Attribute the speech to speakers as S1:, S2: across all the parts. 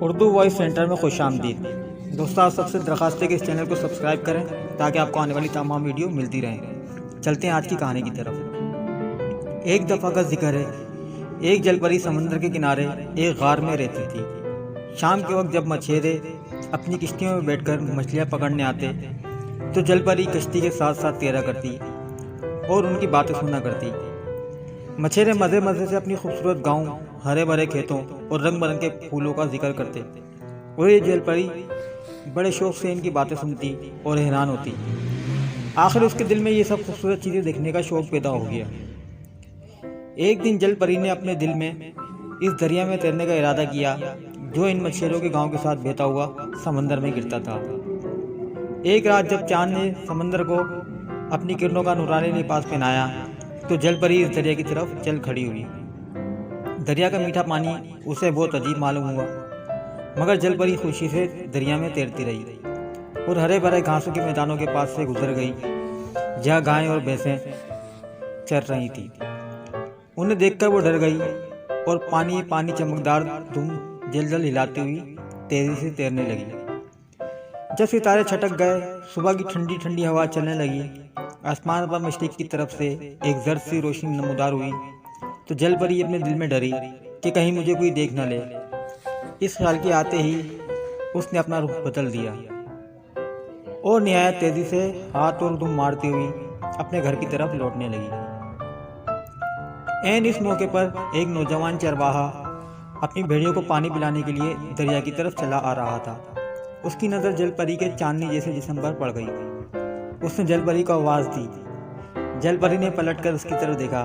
S1: Urdu voice centre में खुशामदीद। दोस्तों, आप सबसे दरख्वास्त है कि इस चैनल को सब्सक्राइब करें ताकि आपको आने वाली तमाम वीडियो मिलती रहें। चलते हैं आज की कहानी की तरफ। एक दफ़ा का जिक्र है, एक जलपरी समंदर के किनारे एक गार में रहती थी। शाम के वक्त जब मछेरे अपनी किश्तियों में बैठकर मछलियाँ पकड़ने आते तो जलपरी कश्ती के साथ साथ तैरा करती और उनकी बातें सुना करती। मछेरे मज़े मज़े से अपनी खूबसूरत गांव, हरे भरे खेतों और रंग बिरंगे फूलों का जिक्र करते और ये जलपरी बड़े शौक से इनकी बातें सुनती और हैरान होती। आखिर उसके दिल में ये सब खूबसूरत चीज़ें देखने का शौक पैदा हो गया। एक दिन जलपरी ने अपने दिल में इस दरिया में तैरने का इरादा किया जो इन मछेरों के गांव के साथ बहता हुआ समंदर में गिरता था। एक रात जब चांद ने समंदर को अपनी किरणों का नूरानी लिबास पहनाया तो जलपरी इस दरिया की तरफ चल खड़ी हुई। दरिया का मीठा पानी उसे बहुत अजीब मालूम हुआ, मगर जलपरी खुशी से दरिया में तैरती रही और हरे भरे घासों के मैदानों के पास से गुजर गई जहाँ गायें और भैंसें चर रही थी। उन्हें देखकर वो डर गई और पानी पानी चमकदार धूम जल हिलाती हुई तेजी से तैरने लगी। जब सितारे छटक गए, सुबह की ठंडी ठंडी हवा चलने लगी, आसमान पर मशरिक की तरफ से एक जर्द सी रोशनी नमूदार हुई तो जलपरी अपने दिल में डरी कि कहीं मुझे कोई देख न ले। इस ख्याल के आते ही उसने अपना रुख बदल दिया और निहायत तेजी से हाथ और दुम मारती हुई अपने घर की तरफ लौटने लगी। ऐन इस मौके पर एक नौजवान चरवाहा अपनी भेड़ियों को पानी पिलाने के लिए दरिया की तरफ चला आ रहा था। उसकी नज़र जलपरी के चांदनी जैसे जिस्म पर पड़ गई। उसने जलपरी को आवाज़ दी। जलपरी ने पलटकर उसकी तरफ देखा।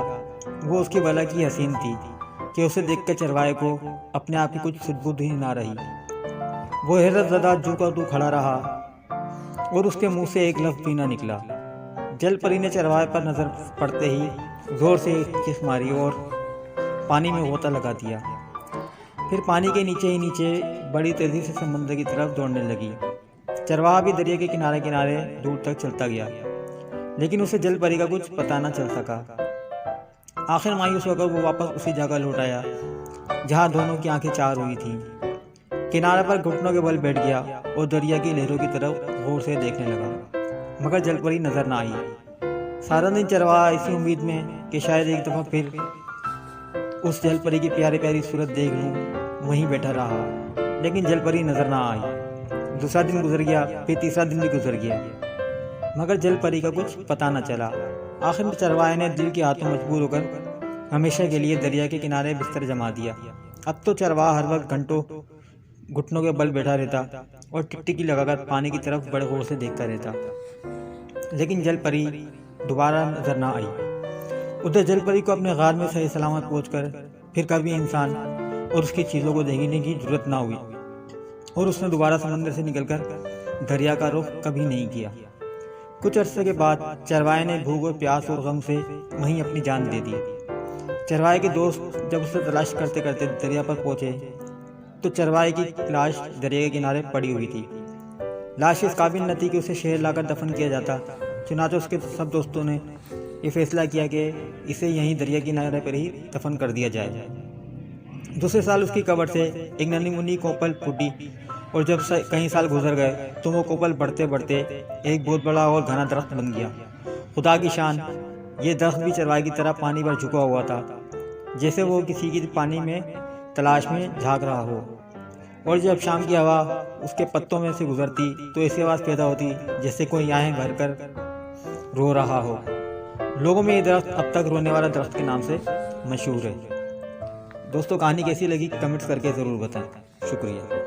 S1: वो उसकी भला की हसीन थी कि उसे देखकर चरवाहे को अपने आप की कुछ सुध-बुध ही ना रही। वो हैरत ज़दा जू का तू खड़ा रहा और उसके मुंह से एक लफ्ज़ भी ना निकला। जलपरी ने चरवाहे पर नज़र पड़ते ही ज़ोर से चीख मारी और पानी में गोता लगा दिया। फिर पानी के नीचे ही नीचे बड़ी तेज़ी से समंदर की तरफ दौड़ने लगी। चरवाहा भी दरिया के किनारे किनारे दूर तक चलता गया, लेकिन उसे जलपरी का कुछ पता न चल सका। आखिर मायूस होकर वो वापस उसी जगह लौट आया जहाँ दोनों की आंखें चार हुई थीं। किनारे पर घुटनों के बल बैठ गया और दरिया की लहरों की तरफ गौर से देखने लगा, मगर जलपरी नजर न आई। सारा दिन चरवाहा इसी उम्मीद में कि शायद एक दफ़ा फिर उस जलपरी की प्यारी प्यारी सूरत देख लूँ वहीं बैठा रहा, लेकिन जलपरी नजर ना आई। दूसरा दिन गुजर गया, फिर तीसरा दिन भी गुजर गया, मगर जलपरी का कुछ पता न चला। आखिर में चरवाहे ने दिल के हाथों मजबूर होकर हमेशा के लिए दरिया के किनारे बिस्तर जमा दिया। अब तो चरवाहा हर वक्त घंटों घुटनों के बल बैठा रहता और टिकटिकी लगाकर पानी की तरफ बड़े गौर से देखता रहता, लेकिन जलपरी दोबारा नजर ना आई। उधर जलपरी को अपने गार में सही सलामत पहुंचकर फिर कभी इंसान और उसकी चीज़ों को देखने की जरूरत ना हुई और उसने दोबारा समंदर से निकलकर दरिया का रुख कभी नहीं किया। कुछ अरसे के बाद चरवाहे ने भूख और प्यास और गम से वहीं अपनी जान दे दी। चरवाहे के दोस्त जब उसे तलाश करते करते दरिया पर पहुंचे तो चरवाहे की लाश दरिया के किनारे पड़ी हुई थी। लाश इस काबिल न थी कि उसे शहर लाकर दफन किया जाता। चुनांचे उसके सब दोस्तों ने ये फैसला किया कि इसे यहीं दरिया किनारे पर ही दफन कर दिया जाए। दूसरे साल उसकी कब्र से एक नन्ही मुन्नी कोपल फूटी और जब कई साल गुजर गए तो वो कोपल बढ़ते बढ़ते एक बहुत बड़ा और घना दरख्त बन गया। खुदा की शान, ये दरख्त भी चरवाहे की तरह पानी पर झुका हुआ था, जैसे वो किसी की पानी में तलाश में झांक रहा हो। और जब शाम की हवा उसके पत्तों में से गुजरती तो ऐसी आवाज़ पैदा होती जैसे कोई आहें भर कर रो रहा हो। लोगों में ये दरख्त अब तक रोने वाला दरख्त के नाम से मशहूर है। दोस्तों, कहानी कैसी लगी कमेंट्स करके ज़रूर बताएं। शुक्रिया।